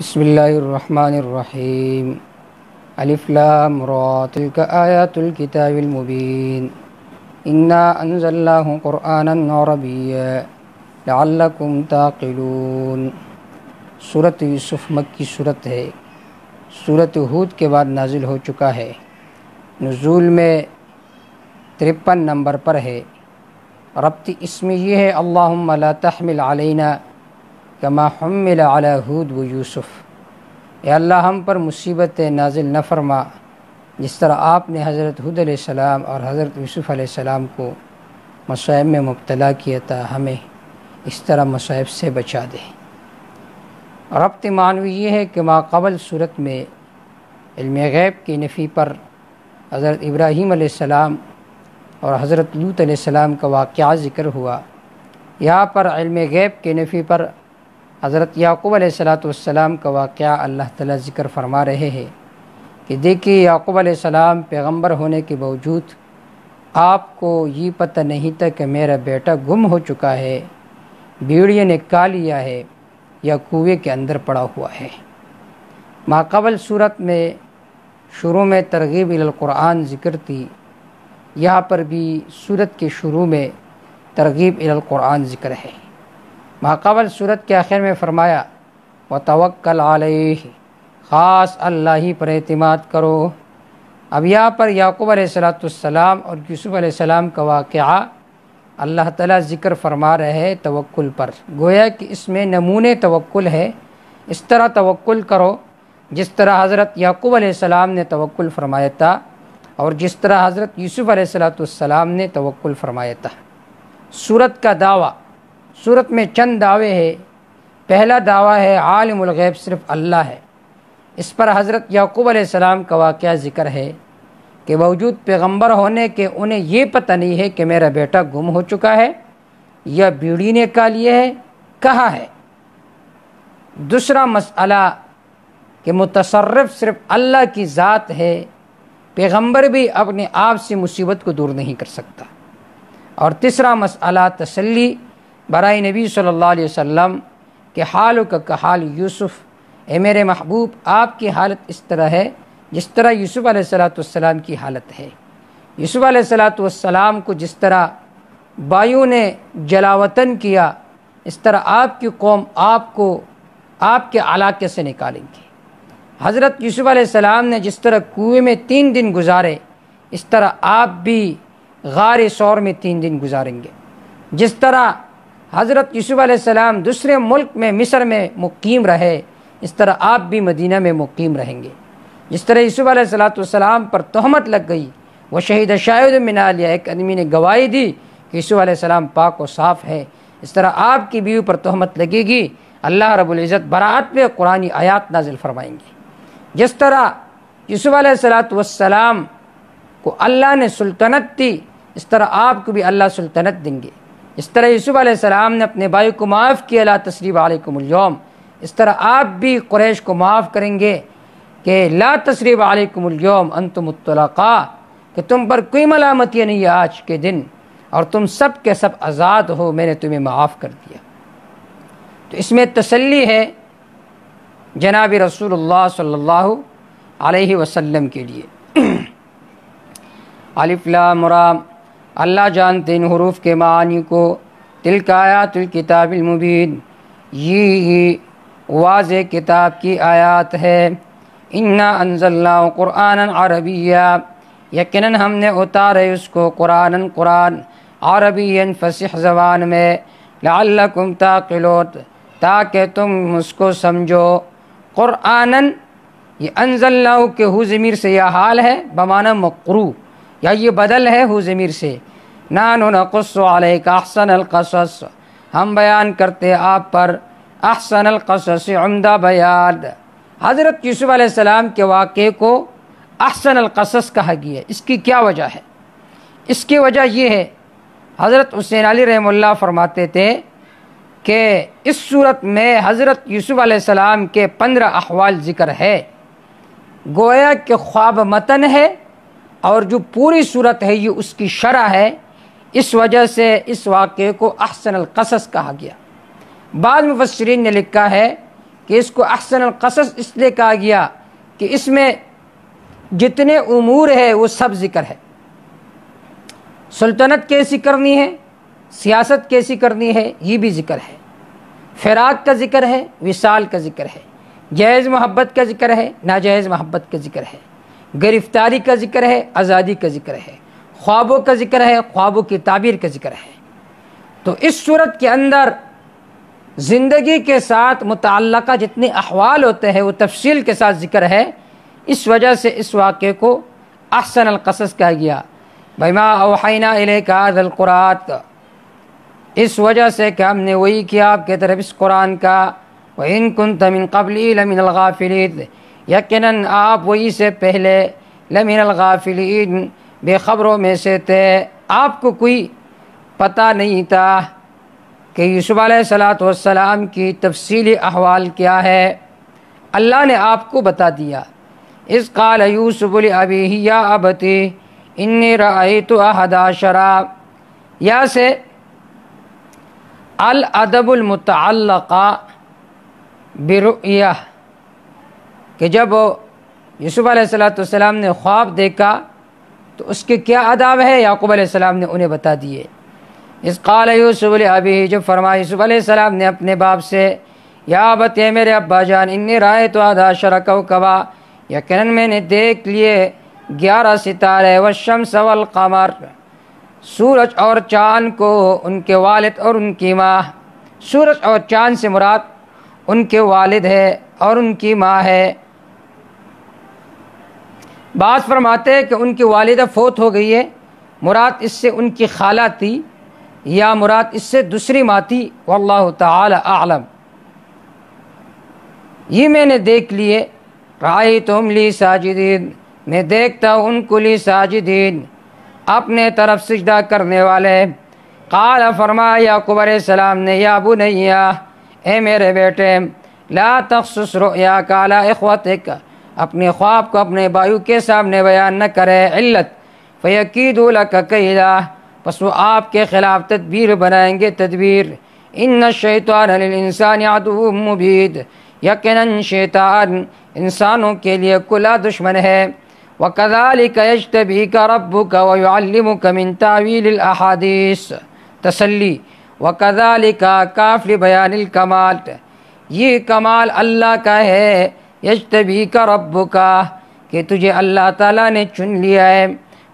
بسم اللہ الرحمن الرحیم الف لام را تلک آیات الکتاب المبین انا انزلناہ قرآنا عربیا لعلکم تعقلون۔ سورۃ یوسف مکی صورت ہے، سورۃ ہود کے بعد نازل ہو چکا ہے، نزول میں 53 نمبر پر ہے۔ ربط اس میں یہ ہے اللہم لا تحمل علینا کما حمل علی ہود و یوسف، اے اللہ ہم پر مصیبت نازل نہ فرما جس طرح آپ نے حضرت ہود علیہ السلام اور حضرت یوسف علیہ السلام کو مصائب میں مبتلا کیا تھا، ہمیں اس طرح مصائب سے بچا دے۔ ربط معنوی یہ ہے کہ ما قبل صورت میں علم غیب کی نفی پر حضرت ابراہیم علیہ السلام اور حضرت لوط علیہ السلام کا واقعہ ذکر ہوا، یہاں پر علم غیب کے نفی پر حضرت یعقوب علیہ السلام کا واقعہ اللہ تعالیٰ ذکر فرما رہے ہیں کہ دیکھیے یعقوب علیہ السلام پیغمبر ہونے کے باوجود آپ کو یہ پتہ نہیں تھا کہ میرا بیٹا گم ہو چکا ہے، بھیڑیے نے کھا لیا ہے یا کنویں کے اندر پڑا ہوا ہے۔ ماقبل صورت میں شروع میں ترغیب الی القرآن ذکر تھی، یہاں پر بھی صورت کے شروع میں ترغیب الی القرآن ذکر ہے۔ ماقبل صورت کے آخر میں فرمایا وتوکل علیہ، خاص اللہ ہی پر اعتماد کرو۔ اب یہاں پر یعقوب علیہ السلام اور یوسف علیہ السلام کا واقعہ اللہ تعالیٰ ذکر فرما رہے ہیں توکل پر، گویا کہ اس میں نمونے توکل ہے، اس طرح توکل کرو جس طرح حضرت یعقوب علیہ السلام نے توکل فرمایا تھا اور جس طرح حضرت یوسف علیہ السلام نے توکل فرمایا تھا۔ سورت کا دعویٰ، سورت میں چند دعوے ہیں۔ پہلا دعویٰ ہے عالم الغیب صرف اللہ ہے، اس پر حضرت یعقوب علیہ السلام کا واقعہ ذکر ہے کہ باوجود پیغمبر ہونے کے انہیں یہ پتہ نہیں ہے کہ میرا بیٹا گم ہو چکا ہے یا بھیڑی نے کھا لیا ہے، کہاں ہے۔ دوسرا مسئلہ کہ متصرف صرف اللہ کی ذات ہے، پیغمبر بھی اپنے آپ سے مصیبت کو دور نہیں کر سکتا۔ اور تیسرا مسئلہ تسلی برائے نبی صلی اللہ علیہ وسلم کہ حال کا حال یوسف، اے میرے محبوب آپ کی حالت اس طرح ہے جس طرح یوسف علیہ السلام کی حالت ہے۔ یوسف علیہ السلام کو جس طرح بایوں نے جلاوطن کیا، اس طرح آپ کی قوم آپ کو آپ کے علاقے سے نکالیں گے۔ حضرت یوسف علیہ السلام نے جس طرح کنویں میں 3 دن گزارے، اس طرح آپ بھی غار ثور میں 3 دن گزاریں گے۔ جس طرح حضرت یوسف علیہ السلام دوسرے ملک میں مصر میں مقیم رہے، اس طرح آپ بھی مدینہ میں مقیم رہیں گے۔ جس طرح یوسف علیہ السلام پر تہمت لگ گئی، وہ شہید شاہد من اہلہ، ایک آدمی نے گواہی دی کہ یوسف علیہ السلام پاک و صاف ہے، اس طرح آپ کی بیوی پر تہمت لگے گی، اللہ رب العزت براءت میں قرآنی آیات نازل فرمائیں گے۔ جس طرح یوسف علیہ السلام کو اللہ نے سلطنت دی، اس طرح آپ کو بھی اللہ سلطنت دیں گے۔ اس طرح یوسف علیہ السلام نے اپنے بھائی کو معاف کیا لا تثریب علیکم اليوم، اس طرح آپ بھی قریش کو معاف کریں گے کہ لا تثریب علیکم اليوم انتم الطلقاء، کہ تم پر کوئی ملامتی نہیں ہے آج کے دن اور تم سب کے سب آزاد ہو، میں نے تمہیں معاف کر دیا۔ تو اس میں تسلی ہے جناب رسول اللہ صلی اللہ علیہ وسلم کے لیے۔ الف لام را، اللہ جانتے ان حروف کے معانی کو، تلک آیات الکتاب المبین، یہ واضح کتاب کی آیات ہے۔ انا انزلناہ قرآنا عربیا، یقیناً ہم نے اتارے اس کو قرآن عربی فصیح زبان میں، لعلکم تعقلون، تاکہ تم اس کو سمجھو۔ قرآناً، یہ انزلناہ کے ہو ضمیر سے یہ حال ہے بمعنی مقروء، یا یہ بدل ہے ہو ضمیر سے۔ نحن نقص علیک احسن القصص، ہم بیان کرتے آپ پر احسن القصص، عمدہ بیان۔ حضرت یوسف علیہ السلام کے واقعے کو احسن القصص کہا گیا، اس کی کیا وجہ ہے؟ اس کی وجہ یہ ہے، حضرت حسین علی رحمہ اللہ فرماتے تھے کہ اس صورت میں حضرت یوسف علیہ السلام کے 15 احوال ذکر ہے، گویا کہ خواب متن ہے اور جو پوری صورت ہے یہ اس کی شرح ہے، اس وجہ سے اس واقعے کو احسن القصص کہا گیا۔ بعض مفسرین نے لکھا ہے کہ اس کو احسن القصص اس لیے کہا گیا کہ اس میں جتنے امور ہے وہ سب ذکر ہے۔ سلطنت کیسی کرنی ہے، سیاست کیسی کرنی ہے، یہ بھی ذکر ہے۔ فراق کا ذکر ہے، وصال کا ذکر ہے، جائز محبت کا ذکر ہے، ناجائز محبت کا ذکر ہے، گرفتاری کا ذکر ہے، آزادی کا ذکر ہے، خوابوں کا ذکر ہے، خوابوں کی تعبیر کا ذکر ہے۔ تو اس صورت کے اندر زندگی کے ساتھ متعلقہ جتنے احوال ہوتے ہیں وہ تفصیل کے ساتھ ذکر ہے۔ اس وجہ سے اس واقعے کو احسن القصص کہا گیا۔ بما اوحینا الیک ھذا القرآن، اس وجہ سے کہ ہم نے وہی کیا آپ کی طرف اس قرآن کا۔ وَإِن كُنتَ مِن قَبْلِهِ لَمِنَ الْغَافِلِينَ، یقیناً آپ وہی سے پہلے لَمِنَ الْغَافِلِينَ بے خبروں میں سے تھے، آپ کو کوئی پتہ نہیں تھا کہ یوسف علیہ السلام کی تفصیلی احوال کیا ہے، اللہ نے آپ کو بتا دیا۔ اذ قال یوسف لأبیہ یا ابتی انی رأیت احد عشر، یا سے الادب المتعلق برؤیہ، کہ جب یوسف علیہ السلام نے خواب دیکھا تو اس کے کیا آداب ہے، یعقوب علیہ السلام نے انہیں بتا دیے۔ اس قال یوسف لأبیہ، جب فرمایا یوسف علیہ السلام نے اپنے باپ سے، یا ابت، میرے ابا جان، انی رأیت احد عشر کوکبا، یقیناً میں نے دیکھ لیے 11 ستارے، والشمس والقمر، سورج اور چاند کو، ان کے والد اور ان کی ماں۔ سورج اور چاند سے مراد ان کے والد ہے اور ان کی ماں ہے۔ بعض فرماتے ہیں کہ ان کی والدہ فوت ہو گئی ہے، مراد اس سے ان کی خالہ تھی یا مراد اس سے دوسری ماں تھی، واللہ تعالی اعلم۔ یہ میں نے دیکھ لیے، رأیتہم لی ساجدین، میں دیکھتا ہوں ان کو لی ساجدین، اپنے طرف سجدہ کرنے والے۔ قال، فرمایا یعقوب علیہ السلام نے، یا بنیا، اے میرے بیٹے، لا تقصص رؤیاک علی اخوتک، اپنے خواب کو اپنے بھائیوں کے سامنے بیان نہ کرے، علت فیکیدوا لک کیدا، پس وہ آپ کے خلاف تدبیر بنائیں گے تدبیر۔ ان الشیطان للانسان عدو مبین، یقیناً شیطان انسانوں کے لیے کھلا دشمن ہے۔ وَكَذَلِكَ يَجْتَبِيكَ رَبُّكَ وَيُعَلِّمُكَ مِن تَأْوِيلِ الْأَحَادِيثِ، تسلی۔ وَكَذَلِكَ کاف لبیان الکمال، یہ کمال اللہ کا ہے، یجتبیک ربک، کہ تجھے اللہ تعالیٰ نے چن لیا ہے،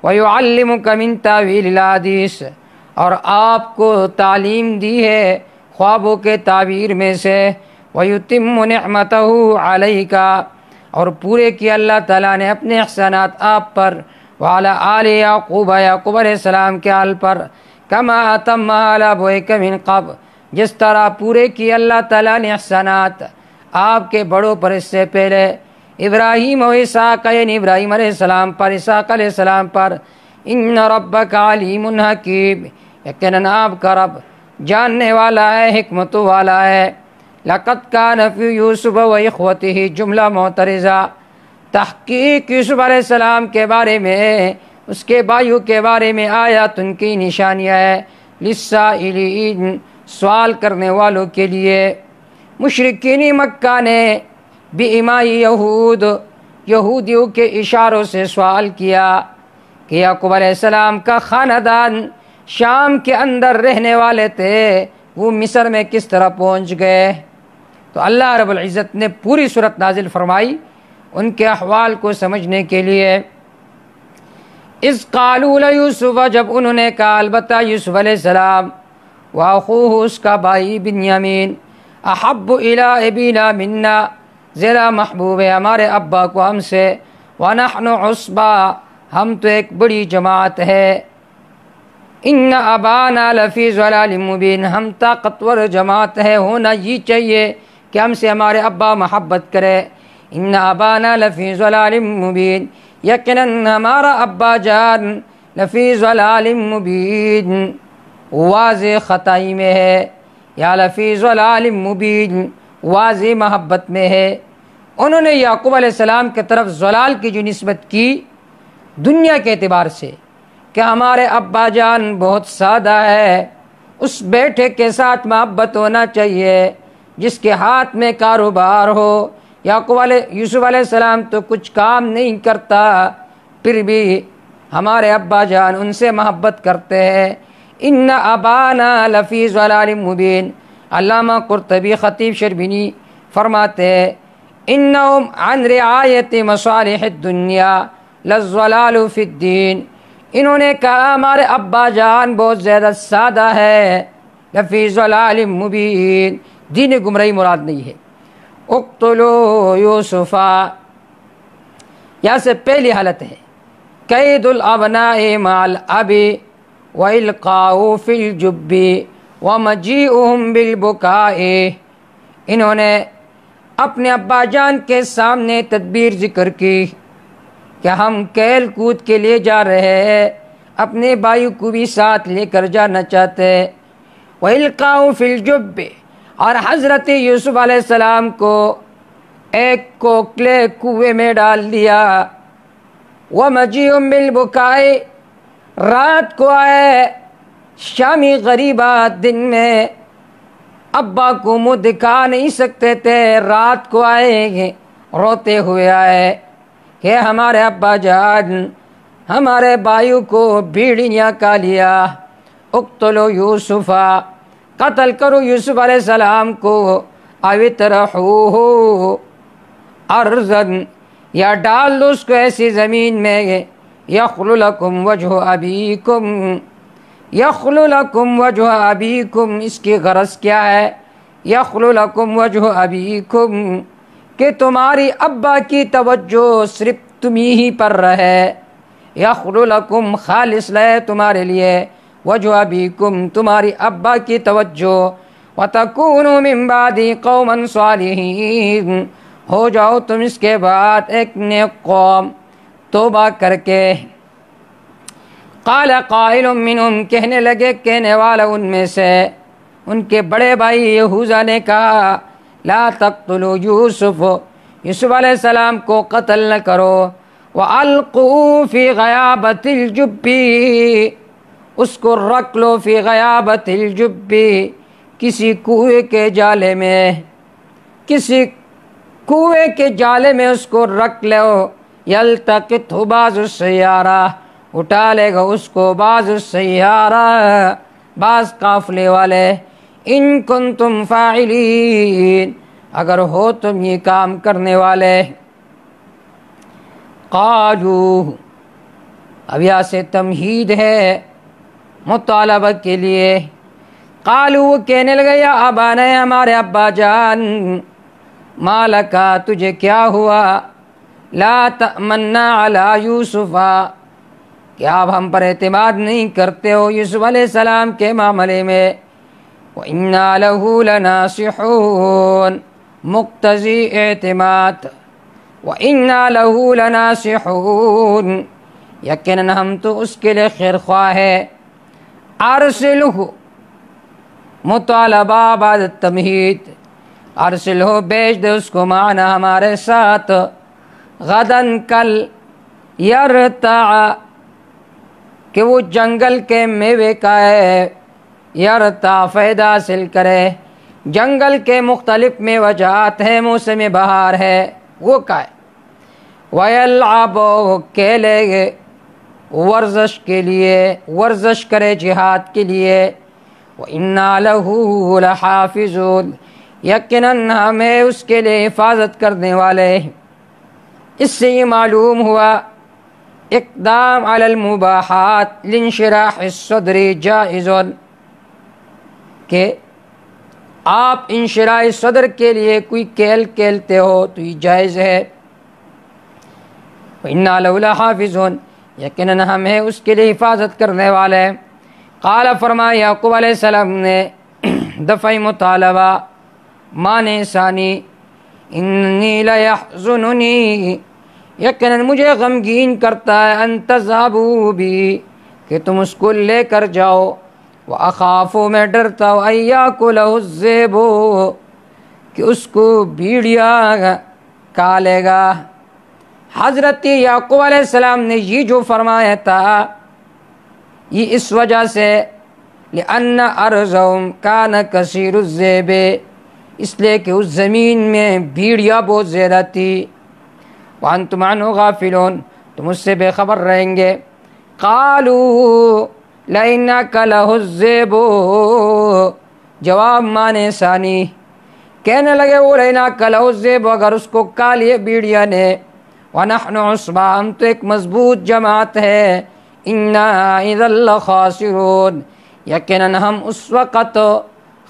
وَيُعَلِّمُكَ مِن تَأْوِيلِ الْأَحَادِيثِ، اور آپ کو تعلیم دی ہے خوابوں کے تعبیر میں سے، وَيُتِمُّ نِعْمَتَهُ عَلَيْكَ، اور پورے کیا اللہ تعالیٰ نے اپنے احسانات آپ پر، وعلی آل یعقوب، یعقوب علیہ السلام کے آل پر، کما اتم علی ابویک من قبل، جس طرح پورے کی اللہ تعالیٰ نے احسانات آپ کے بڑوں پر اس سے پہلے، ابراہیم و اسحاق، یعنی ابراہیم علیہ السلام پر، اسحاق علیہ السلام پر۔ ان ربک علیم حکیم، یقیناً آپ کا رب جاننے والا ہے، حکمت والا ہے۔ لقد کان فی یوسف و اخوتہ، جملہ معترضہ، تحقیق یوسف علیہ السلام کے بارے میں، اس کے بھائیوں کے بارے میں آیات، ان کی نشانیاں ہے، للسائلین، سوال کرنے والوں کے لیے۔ مشرکین مکہ نے بإیماء یہود، یہودیوں کے اشاروں سے سوال کیا کہ یعقوب علیہ السلام کا خاندان شام کے اندر رہنے والے تھے، وہ مصر میں کس طرح پہنچ گئے؟ تو اللہ رب العزت نے پوری صورت نازل فرمائی ان کے احوال کو سمجھنے کے لیے۔ اذ قالوا لیوسف، جب انہوں نے کہا، البتہ یوسف علیہ السلام، واخوہ، اس کا بھائی بنیامین، احب الی ابینا منا، زیادہ محبوب ہے ہمارے ابا کو ہم سے، ونحن عصبہ، ہم تو ایک بڑی جماعت ہے، ان ابانا لفی ضلال مبین، ہم طاقتور جماعت ہے، ہونا یہ چاہیے کہ ہم سے ہمارے ابا محبت کرے۔ ان ابانا لفی ضلال مبین، یقیناً ہمارا ابا جان لفی ضلال مبین، واضح خطائی میں ہے، یا لفی ضلال مبین، واضح محبت میں ہے۔ انہوں نے یعقوب علیہ السلام کی طرف ضلال کی جو نسبت کی دنیا کے اعتبار سے کہ ہمارے ابا جان بہت سادہ ہے، اس بیٹے کے ساتھ محبت ہونا چاہیے، جس کے ہاتھ میں کاروبار ہو۔ یوسف علیہ السلام تو کچھ کام نہیں کرتا، پھر بھی ہمارے ابا جان ان سے محبت کرتے ہیں۔ ان ابانا لفی ضلال مبین۔ علامہ قرطبی خطیب شربینی فرماتے ہیں انہم عن رعایت مصالح الدنیا للضلال فی الدین۔ انہوں نے کہا ہمارے ابا جان بہت زیادہ سادہ ہے، لفی ضلال مبین، دین گمراہی مراد نہیں ہے۔ اقتلوا یوسفا، یہاں سے پہلی حالت ہے قید الابناء مع الاب والقاء فی الجب ومجیئهم بالبکاء۔ انہوں نے اپنے ابا جان کے سامنے تدبیر ذکر کی کہ ہم کھیل کود کے لیے جا رہے ہیں، اپنے بھائی کو بھی ساتھ لے کر جانا چاہتے ہیں۔ وَإِلْقَاءُ فِي الْجُبِّ، اور حضرت یوسف علیہ السلام کو ایک کوکلے کنویں میں ڈال دیا۔ وَمَجِيءٌ بِالْبُكَاءِ، رات کو آئے شامی غریبات، دن میں ابا کو منہ دکھا نہیں سکتے تھے، رات کو آئے روتے ہوئے آئے کہ ہمارے ابا جان ہمارے بھائیوں کو بھیڑیاں کا لیا۔ اقتلوا یوسفا، قتل کرو یوسف علیہ السلام کو، او اطرحوہ ارضا، یا ڈال دو اس کو ایسی زمین میں، یخل لکم وجہ ابیکم، یخل لکم وجہ ابیکم، اس کی غرض کیا ہے؟ یخل لکم وجہ ابیکم، کہ تمہاری ابا کی توجہ صرف تمہیں ہی پر رہے، یخل لکم خالص لے تمہارے لیے، وجہ ابیکم تمہاری ابا کی توجہ، وتکونوا من بعدی قوما صالحین، ہو جاؤ تم اس کے بعد ایک نیک قوم توبہ کر کے۔ قال قائل منہم، کہنے لگے کہنے والا ان میں سے، ان کے بڑے بھائی یہوذا نے کہا لا تقتلوا یوسف، یوسف علیہ السلام کو قتل نہ کرو، وَأَلْقُوا فِي غَيَابَةِ الْجُبِّ، اس کو رکھ لو فی غیابت الجب، کسی کنویں کے جالے میں، کسی کنویں کے جالے میں اس کو رکھ لو، یلتقطہ بعض السیارہ، اٹھا لے گا اس کو بعض السیارہ، بعض قافلے والے، ان کنتم فاعلین، اگر ہو تم یہ کام کرنے والے۔ قالوا، اب یہاں سے تمہید ہے مطالبہ کے لیے۔ قالوا، وہ کہنے لگے یا ابانا، ہمارے ابا جان، ما لکا، تجھے کیا ہوا، لا تأمنا علی یوسف، کہ آپ ہم پر اعتماد نہیں کرتے ہو یوسف علیہ السلام کے معاملے میں، وَإِنَّا لَهُ لَنَاصِحُونَ، مقتضی اعتماد، وَإِنَّا لَهُ لَنَاصِحُونَ، یقیناً ہم تو اس کے لیے خیر خواہ ہے۔ ارسلہ، مطالبہ بعد تمہید، ارسلہ بیچ دے اس کو، معنا ہمارے ساتھ، غدن کل، یرتع، کہ وہ جنگل کے میوے کا ہے، یرتع فائدہ حاصل کرے، جنگل کے مختلف میوجات ہیں، موسم بہار ہے وہ کا ہے، ویلعب، کھیلے گے، ورزش کے لیے، ورزش کرے جہاد کے لیے، وَإِنَّا لَهُ لَحَافِظُونَ، یقیناً ہمیں اس کے لیے حفاظت کرنے والے۔ اس سے یہ معلوم ہوا اقدام علی المباحات لانشراح الصدر جائز، کہ آپ انشراح صدر کے لیے کوئی کھیل کھیلتے ہو تو یہ جائز ہے۔ وَإِنَّا لَهُ لَحَافِظُونَ، یقیناً ہمیں اس کے لیے حفاظت کرنے والے۔ قال، فرمایا یعقوب علیہ السلام نے دفعہ مطالبہ معنی ثانی، انی لیحزننی، یقیناً مجھے غمگین کرتا ہے، ان تذهبوا بی، کہ تم اس کو لے کر جاؤ، واخاف، میں ڈرتا ہوں، ان یاکلہ الذئب، کہ اس کو بھیڑیا کھا لے گا۔ حضرت یعقوب علیہ السلام نے یہ جو فرمایا تھا یہ اس وجہ سے، لأن ارضهم كان كثير الذئب، اس لیے کہ اس زمین میں بھیڑیا بہت زیادہ تھی. وانتم عنہ غافلون، تم اس سے بے خبر رہیں گے. قالوا لئنک لہذب، جواب مانے ثانی، کہنے لگے وہ لئنک لہذب، اگر اس کو کھا لیے بھیڑیا نے. ونحن عصبہ، ہم تو ایک مضبوط جماعت ہے. انا اذا لخاسرون، یقیناً ہم اس وقت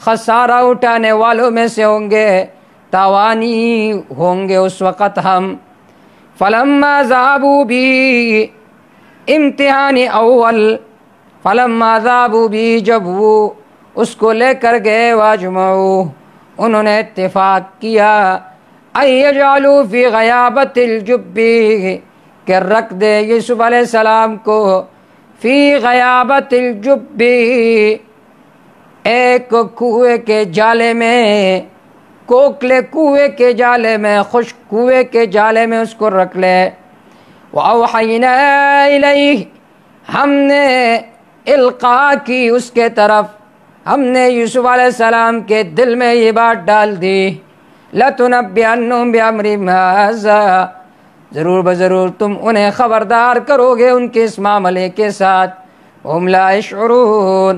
خسارہ اٹھانے والوں میں سے ہوں گے، تاوانی ہوں گے اس وقت ہم. فلما ذهبوا بی، امتحان اول، فلما ذهبوا بی، جب وہ اس کو لے کر گئے، واجمعوا، انہوں نے اتفاق کیا، ان یجعلوا فی غیابت الجب، کہ رکھ دے یوسف علیہ السلام کو فی غیابت الجب، ایک کنویں کے جالے میں، کوکلے کنویں کے جالے میں، خشک کنویں کے جالے میں اس کو رکھ لے. وَأَوْحَيْنَا إِلَيْهِ، ہم نے القاء کی اس کے طرف، ہم نے یوسف علیہ السلام کے دل میں یہ بات ڈال دی. لَتُنَبِّئَنَّهُم بِأَمْرِهِمْ هَٰذَا، ضرور بضرور تم انہیں خبردار کرو گے ان کے اس معاملے کے ساتھ. وَهُمْ لَا يَشْعُرُونَ،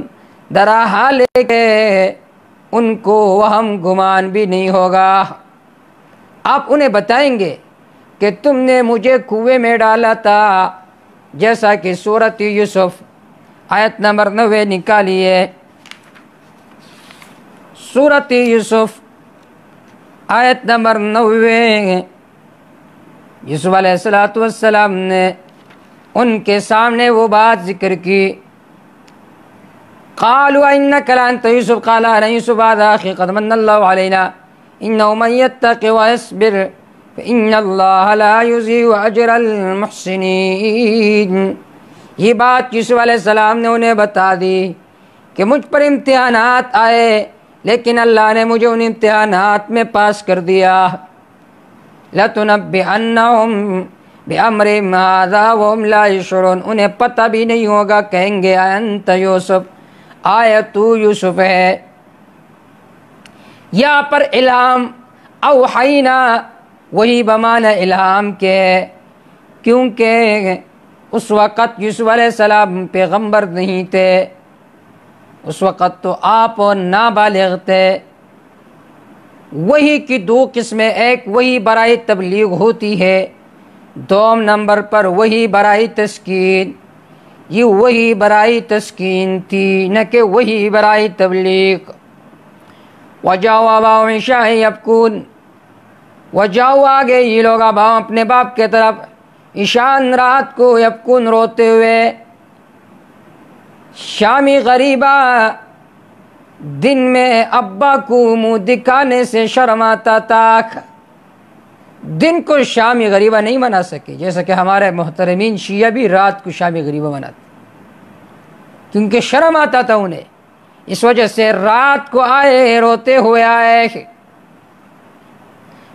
درا حال کہ ان کو وہم گمان بھی نہیں ہوگا. آپ انہیں بتائیں گے کہ تم نے مجھے کنویں میں ڈالا تھا، جیسا کہ سورۃ یوسف آیت نمبر 90 نکالیے. سورۃ یوسف آیت نمبر 90. یوسف علیہ السلام نے ان کے سامنے وہ بات ذکر کی. قالوا انك لانت يوسف قال انا يوسف هذا اخي قد من الله علينا انه من يتق ويصبر فان الله لا يضيع اجر المحسنين. یہ بات یوسف علیہ السلام نے انہیں بتا دی کہ مجھ پر امتحانات آئے، لیکن اللہ نے مجھے ان امتحانات میں پاس کر دیا. لَتُنَبِّئَنَّهُمْ بِأَمْرِهِمْ هَٰذَا وَهُمْ لَا يَشْعُرُونَ، انہیں پتہ بھی نہیں ہوگا، کہیں گے أَنْتَ یوسف، آیا تو یوسف ہے. یہاں پر الہام اوحینا وہی بمعنی الہام کے، کیونکہ اس وقت یوسف علیہ السلام پیغمبر نہیں تھے، اس وقت تو آپ نابالغ تھے. وہی کی دو قسمیں، ایک وہی برائے تبلیغ ہوتی ہے، دوم نمبر پر وہی برائے تسکین. یہ وہی برائے تسکین تھی، نہ کہ وہی برائے تبلیغ. وجاؤ اباؤ عشاء یبکون، وجاؤ آگے یہ لوگ اباؤ اپنے باپ کے طرف، عشاء رات کو، یبکون روتے ہوئے. شامی غریبہ، دن میں ابا کو منہ دکھانے سے شرم آتا تھا. دن کو شامی غریبہ نہیں منا سکے، جیسا کہ ہمارے محترمین شیعہ بھی رات کو شامی غریبہ مناتے، کیونکہ شرم آتا تھا انہیں، اس وجہ سے رات کو آئے، روتے ہوئے آئے.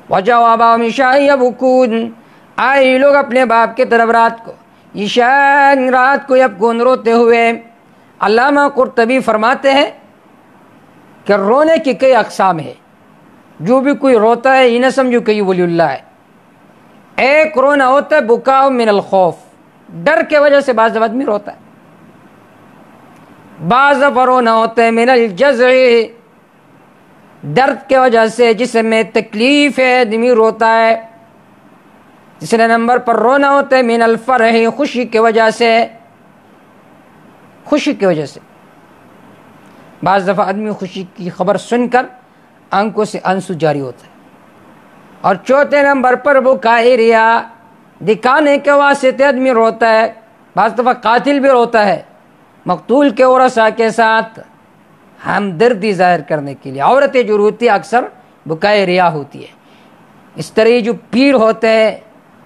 وجاؤ اباؤہم عشاء یبکون، آئے لوگ اپنے باپ کے طرف رات کو، عشاء رات کو، یبکون روتے ہوئے. علامہ قرطبی فرماتے ہیں کہ رونے کی کئی اقسام ہے. جو بھی کوئی روتا ہے یہ نہ سمجھو کہ یہ ولی اللہ ہے. ایک رونا ہوتا ہے بکاء من الخوف، ڈر کے وجہ سے بعض آدمی روتا ہے. بعض رونا ہوتا ہے من الجزع، درد کے وجہ سے، جسم میں تکلیف ہے آدمی روتا ہے. تیسرے نمبر پر رونا ہوتا ہے من الفرح، خوشی کی وجہ سے، خوشی کی وجہ سے. بعض دفعہ آدمی خوشی کی خبر سن کر آنکھوں سے آنسو جاری ہوتا ہے. اور چوتھے نمبر پر بکائے ریا، دکھانے کے واسطے آدمی روتا ہے. بعض دفعہ قاتل بھی روتا ہے مقتول کے ورثاء کے ساتھ ہمدردی ظاہر کرنے کے لیے. عورتیں جو روتی ہیں اکثر بکائے ریا ہوتی ہے. اس طرح جو پیر ہوتے ہیں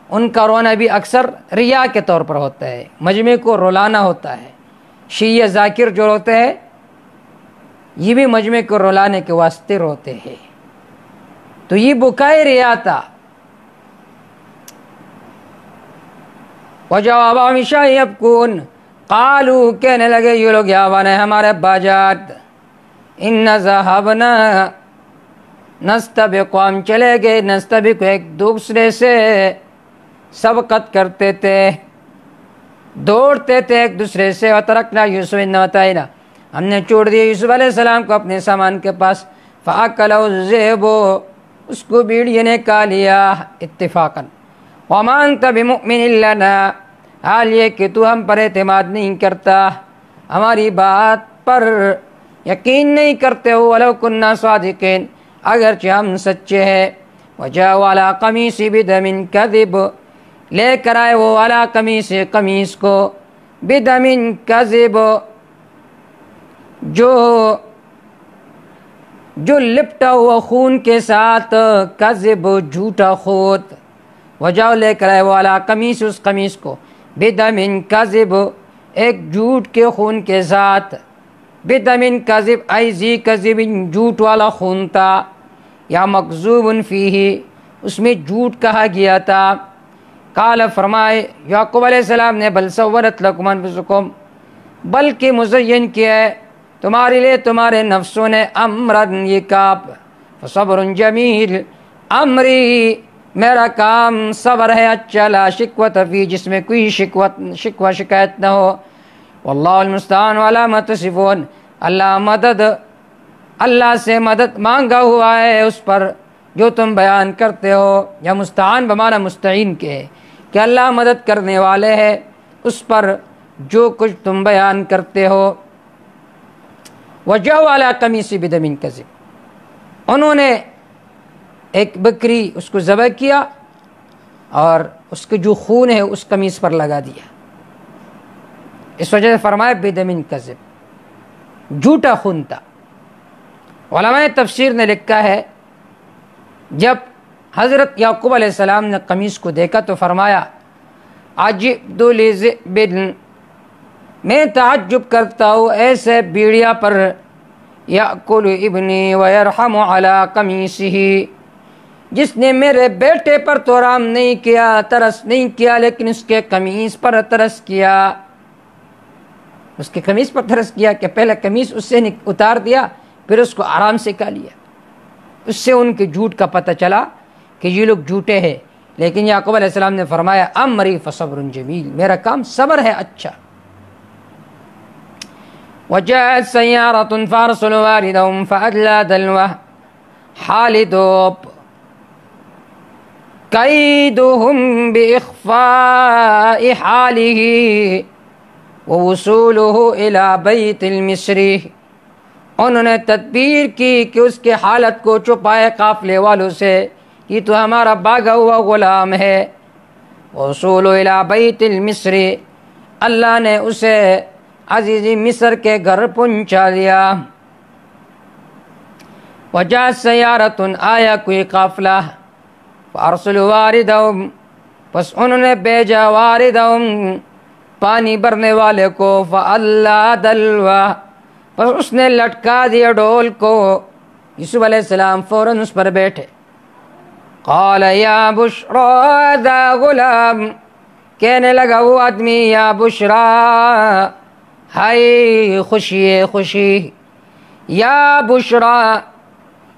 ان کا رونا بھی اکثر ریا کے طور پر ہوتا ہے، مجمع کو رولانا ہوتا ہے. شیعہ ذاکر جو روتے ہیں یہ بھی مجمع کو رولانے کے واسطے روتے ہیں. تو یہ بکائے ریا تھا. وجاؤ اباؤہم عشاء یبکون، قالوا، کہنے لگے یہ لوگ، یا ابانا، ہمارے ابا جان، ان ذهبنا، نستبق، ہم چلے گئے، نستبق ایک دوسرے سے سبقت کرتے تھے، دوڑتے تھے ایک دوسرے سے، وترکنا یوسف نوتائنا، ہم نے چھوڑ دیا یوسف علیہ السلام کو اپنے سامان کے پاس، فأکلہ الذئب، اس کو بھیڑیے نے کھا لیا اتفاقاً، وما انت بمؤمن لنا، حال یہ کہ تو ہم پر اعتماد نہیں کرتا، ہماری بات پر یقین نہیں کرتے ہو، ولو کننا صادقین، اگرچہ ہم سچے ہیں، وجاءوا علی قمیصی بدم کذب، لے کر آئے وہ علی قمیصی، قمیص کو، بدم کذب، جو لپٹا ہوا خون کے ساتھ، کذب جھوٹا خود، وجاؤ لے کر آئے وہ علی قمیص، اس قمیص کو، بدم کذب، ایک جھوٹ کے خون کے ساتھ، بدم کذب ای ذی کذب، جھوٹ والا خون تھا، یا مکذوب فیہ، اس میں جھوٹ کہا گیا تھا، قال فرمائے یعقوب علیہ السلام نے، بل سولت لکم انفسکم، بلکہ مزین کیا ہے تمہارے لیے تمہارے نفسوں نے، امرن یہ کام، فصبر جمیل، امری میرا کام صبر ہے اچھا، لا شکوۃ فی، جس میں کوئی شکوہ شکایت نہ ہو، واللہ المستعان علی ما تصفون، اللہ سے مدد مانگا ہوا ہے اس پر جو تم بیان کرتے ہو، یا مستعان بمعنی مستعین کے ہے کہ اللہ مدد کرنے والے ہیں اس پر جو کچھ تم بیان کرتے ہو۔ وجاءوا علی قمیص بدم کذب، انہوں نے ایک بکری اس کو ذبح کیا اور اس کے جو خون ہے اس قمیص پر لگا دیا، اس وجہ سے فرمایا بدم کذب، جھوٹا خون تھا۔ علماء تفسیر نے لکھا ہے جب حضرت یعقوب علیہ السلام نے قمیص کو دیکھا تو فرمایا عجبت لذئب، میں تعجب کرتا ہوں ایسے بھیڑیا پر، یأکل ابنی ویرحم علی قمیصہ، جس نے میرے بیٹے پر تو رحم نہیں کیا، ترس نہیں کیا، لیکن اس کے قمیص پر ترس کیا، اس کے قمیص پر ترس کیا کہ پہلے قمیص اس سے اتار دیا پھر اس کو آرام سے کھا لیا۔ اس سے ان کے جھوٹ کا پتہ چلا کہ یہ لوگ جھوٹے ہیں، لیکن یعقوب علیہ السلام نے فرمایا امری فصبر جمیل، میرا کام صبر ہے اچھا۔ وجاءت سیارة فارسلوا واردهم فأدلى دلوه حالدوب كيدهم بإخفاء حاله ووصوله إلى بيت المصري، انہوں نے تدبیر کی کہ اس کے حالت کو چھپائے قافلے والوں سے، یہ تو ہمارا بھاگا ہوا غلام ہے، وصول الى بیت المصری، اللہ نے اسے عزیزی مصر کے گھر پہنچا دیا۔ وجاء سیارۃ، آیا کوئی قافلہ، فارسلوا واردہم، پس انہوں نے بھیجا واردہم پانی بھرنے والے کو، فأدلی دلوہ، پس اس نے لٹکا دیا ڈول کو، یوسف علیہ السلام فوراً اس پر بیٹھے۔ قال یا بشرا ذا غلام، کہنے لگا وہ آدمی یا بشرا، ہائے خوشی خوشی، یا بشرا،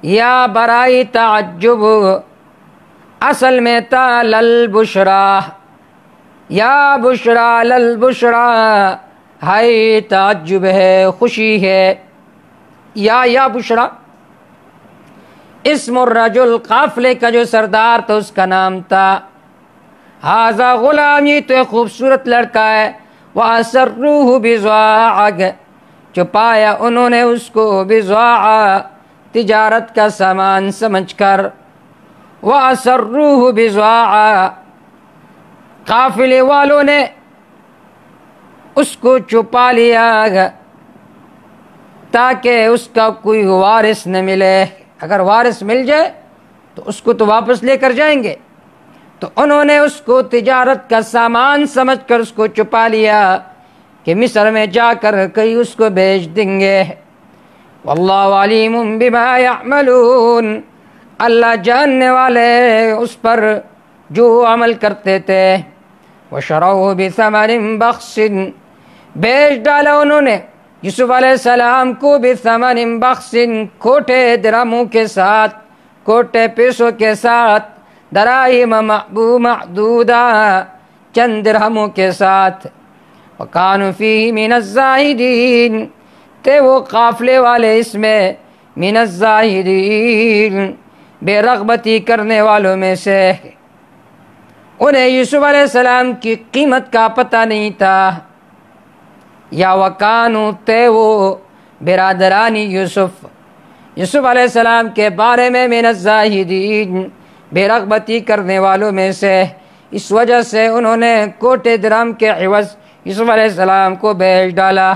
یا برائی تعجب، اصل میں تا للبشرا، یا بشرا للبشرا، ہائے تعجب ہے خوشی ہے، یا بشرا اسم الرجل، قافلے کا جو سردار تھا اس کا نام تھا، ھذا غلام، یہ تو ایک خوبصورت لڑکا ہے، وَأَسَرُّوهُ بِضَاعَةٍ، چھپایا انہوں نے اس کو بضاعہ، تجارت کا سامان سمجھ کر، وَأَسَرُّوهُ بِضَاعَةٍ، قافلے والوں نے اس کو چھپا لیا تاکہ اس کا کوئی وارث نہ ملے، اگر وارث مل جائے تو اس کو تو واپس لے کر جائیں گے، تو انہوں نے اس کو تجارت کا سامان سمجھ کر اس کو چھپا لیا کہ مصر میں جا کر کہیں اس کو بیچ دیں گے۔ واللہ علیم بما یعملون، اللہ جاننے والے اس پر جو عمل کرتے تھے۔ وشروه بثمن بخس، بیچ ڈالا انہوں نے یوسف علیہ السلام کو بثمن بخس، کھوٹے درہموں کے ساتھ، کوٹے پیسوں کے ساتھ، دراہم معدودہ، چند درہموں کے ساتھ۔ وَكَانُوا فِيهِ مِنَ الزَّاهِدِينَ، تھے وہ قافلے والے اس میں من الزاہدین، بے رغبتی کرنے والوں میں سے۔ انہیں یوسف علیہ السلام کی قیمت کا پتہ نہیں تھا۔ یا وَكَانُوا، تھے وہ برادرانی یوسف علیہ السلام کے بارے میں من الزاہدین، بے رغبتی کرنے والوں میں سے، اس وجہ سے انہوں نے کوٹے درہم کے عوض یوسف علیہ السلام کو بیچ ڈالا۔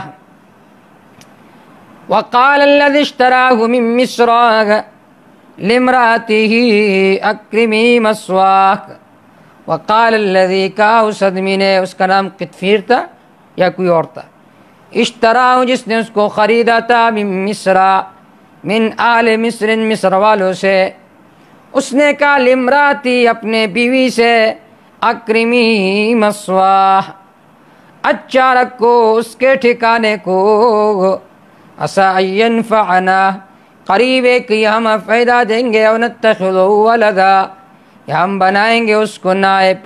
وقال الذي اشتراه من مصر لامرأته اکرمی مثواک، وقال الذي، کہا اس آدمی نے، اس کا نام قطفیر تھا یا کوئی اور تھا، اشتراہ جس نے اس کو خریدا تھا، من مصر، من آل مصر، مصر والوں سے، اس نے کہا لامرأتی، اپنے بیوی سے، اکرمی مثواہ، اچھا رکھو اس کے ٹھکانے کو، عسیٰ ان ینفعنا، قریب ہے کہ ہم فائدہ دیں گے، او نتخذہ ولدا، یا ہم بنائیں گے اس کو نائب۔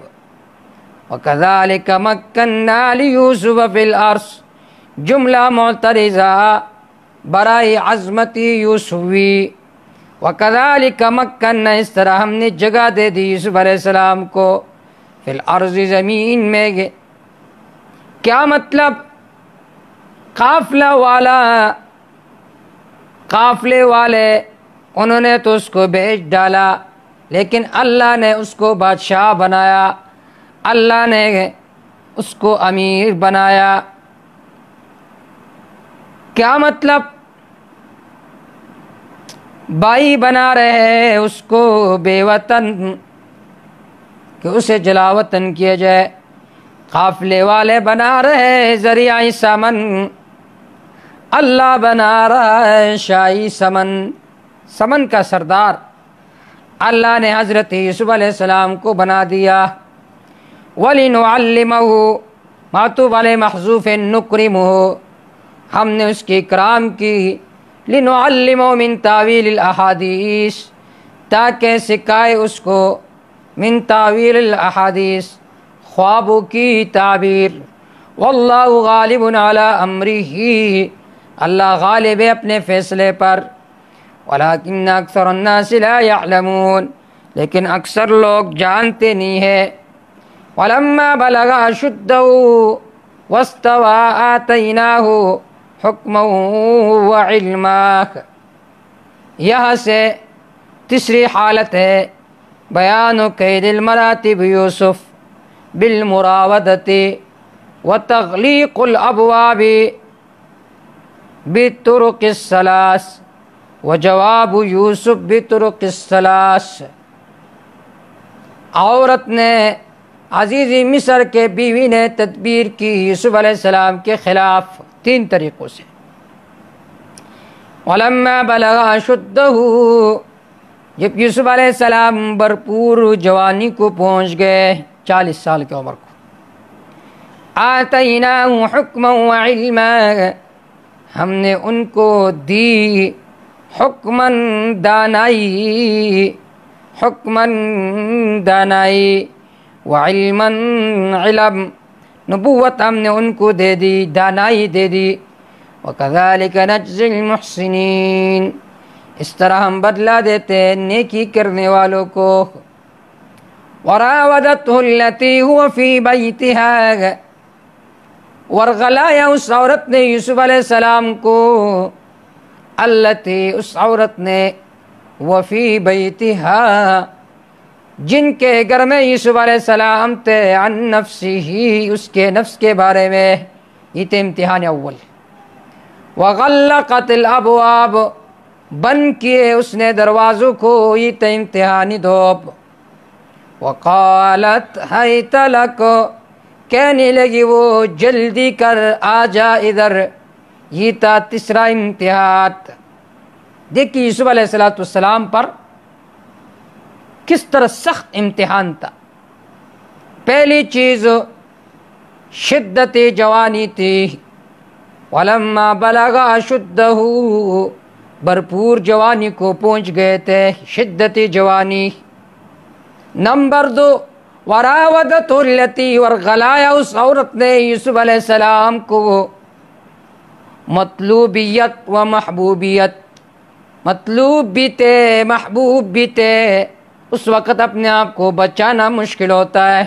وکذالک مکننا لیوسف فی الارض، جملہ معترضہ برائے عظمتی یوسفی۔ وکذالک مکننا، اس طرح ہم نے جگہ دے دی یوسف علیہ السلام کو، فی الارض، زمین میں۔ کیا مطلب؟ قافلے والے انہوں نے تو اس کو بیچ ڈالا، لیکن اللہ نے اس کو بادشاہ بنایا، اللہ نے اس کو امیر بنایا۔ کیا مطلب؟ بھائی بنا رہے ہیں اس کو بے وطن، کہ اسے جلا وطن کیا جائے۔ قافلے والے بنا رہے ذریعہ سمن، اللہ بنا رہا ہے شاہی سمن کا سردار۔ اللہ نے حضرت یوسف علیہ السلام کو بنا دیا۔ وَلِنُعَلِّمَهُ، معطوف علیہ محذوف، نُكْرِمُهُ، ہم نے اس کی اکرام کی، لِنُعَلِّمَهُ مِن تاویل الاحادیث، تاکہ سکھائے اس کو، من تاویل الاحادیث، خوابوں کی تعبیر۔ واللہ غالب علی امرہ، اللہ غالب ہے اپنے فیصلے پر۔ ولکن اکثر الناس لا یعلمون، لیکن اکثر لوگ جانتے نہیں ہیں۔ ولما بلغ اشدہ واستوى آتیناہ حکما وعلما، یہاں سے تیسری حالت ہے بیان قید المراتب یوسف بالمراودۃ وتغلیق الابواب بطرق الثلاث، وجواب یوسف بطرق الثلاث۔ عورت نے، عزیزی مصر کے بیوی نے تدبیر کی یوسف علیہ السلام کے خلاف 3 طریقوں سے۔ ولما بلغ اشدہ، جب یوسف علیہ السلام بھرپور جوانی کو پہنچ گئے، 40 سال کی عمر کو، آتیناہ حکما وعلما، ہم نے ان کو دی حکمن دانائی، وعلمن علم، نبوت ہم نے ان کو دے دی، دانائی دے دی۔ وکذالک نجزی المحسنین، اس طرح ہم بدلہ دیتے ہیں نیکی کرنے والوں کو۔ وراودته التي هو في بيتها، ورغلایا اس عورت نے یوسف علیہ السلام کو، التي، اس عورت نے، وفی بیتها، جن کے گھر میں یوسف علیہ السلام تھے، عن نفسه، اس کے نفس کے بارے میں، یہ تھے امتحان اول۔ وغلقت الابواب، بند کیے اس نے دروازوں کو، یہ تھے امتحانی دوب۔ وقالت حیت لک، کہنے لگی وہ جلدی کر، آ جا ادھر، یہ تھا تیسرا امتحان۔ دیکھیے یوسف علیہ السلام پر کس طرح سخت امتحان تھا۔ پہلی چیز شدت جوانی تھی، ولما بلغ اشدہ، بھرپور جوانی کو پہنچ گئے تھے، شدت جوانی۔ نمبر 2، وراودت التی، اور غلایا اس عورت نے یوسف علیہ السلام کو مطلوبیت و محبوبیت، مطلوب بھی تھے محبوب بھی تھے۔ اس وقت اپنے آپ کو بچانا مشکل ہوتا ہے۔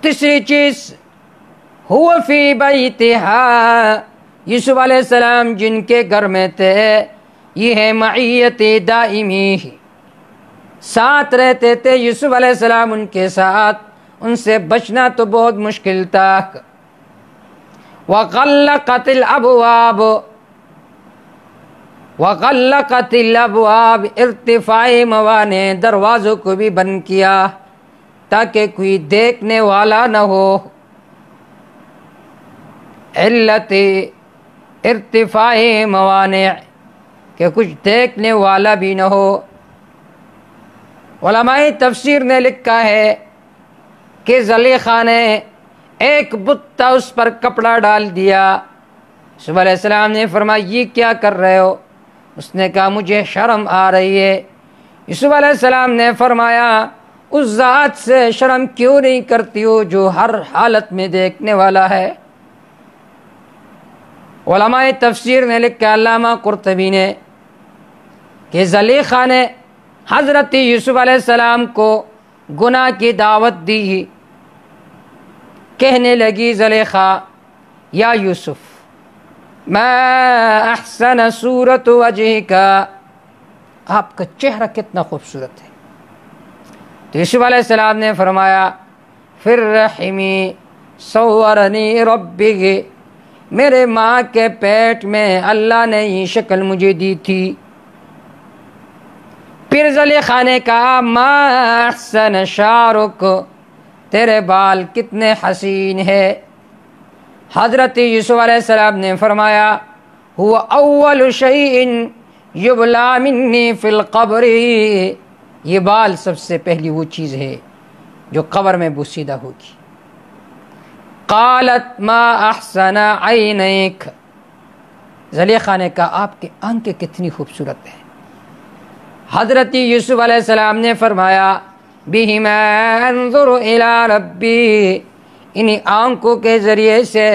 تیسری چیز، هو فی بیتہا، یوسف علیہ السلام جن کے گھر میں تھے، یہ ہے معیت دائمی، ساتھ رہتے تھے یوسف علیہ السلام ان کے ساتھ، ان سے بچنا تو بہت مشکل تھا۔ وغلقت الابواب، وغلقت الابواب، ارتفاع موانع، دروازوں کو بھی بند کیا تاکہ کوئی دیکھنے والا نہ ہو۔ علت ارتفاع موانع، کہ کچھ دیکھنے والا بھی نہ ہو۔ علماء تفسیر نے لکھا ہے کہ زلیخا نے ایک بت تھا، اس پر کپڑا ڈال دیا۔ یوسف علیہ السلام نے فرمایا یہ کیا کر رہے ہو؟ اس نے کہا مجھے شرم آ رہی ہے۔ یوسف علیہ السلام نے فرمایا اس ذات سے شرم کیوں نہیں کرتی ہو جو ہر حالت میں دیکھنے والا ہے؟ علماء تفسیر نے لکھا، علامہ قرطبی نے، کہ زلیخا نے حضرت یوسف علیہ السلام کو گناہ کی دعوت دی۔ کہنے لگی زلیخا، یا یوسف ما احسن صورت وجہک، آپ کا چہرہ کتنا خوبصورت ہے۔ تو یوسف علیہ السلام نے فرمایا فی الرحمی صورنی ربی، میرے ماں کے پیٹ میں اللہ نے یہ شکل مجھے دی تھی۔ پھر زلیخا نے کہا ما احسن شعرک، تیرے بال کتنے حسین ہے۔ حضرت یوسف علیہ السلام نے فرمایا هو اول شیء یبلا منی فی القبر، یہ بال سب سے پہلی وہ چیز ہے جو قبر میں بوسیدہ ہوگی۔ قالت ما احسن عینیک، زلیخا نے کہا آپ کے آنکھیں کتنی خوبصورت ہیں۔ حضرت یوسف علیہ السلام نے فرمایا بہما انظر الی ربی، انہی آنکھوں کے ذریعے سے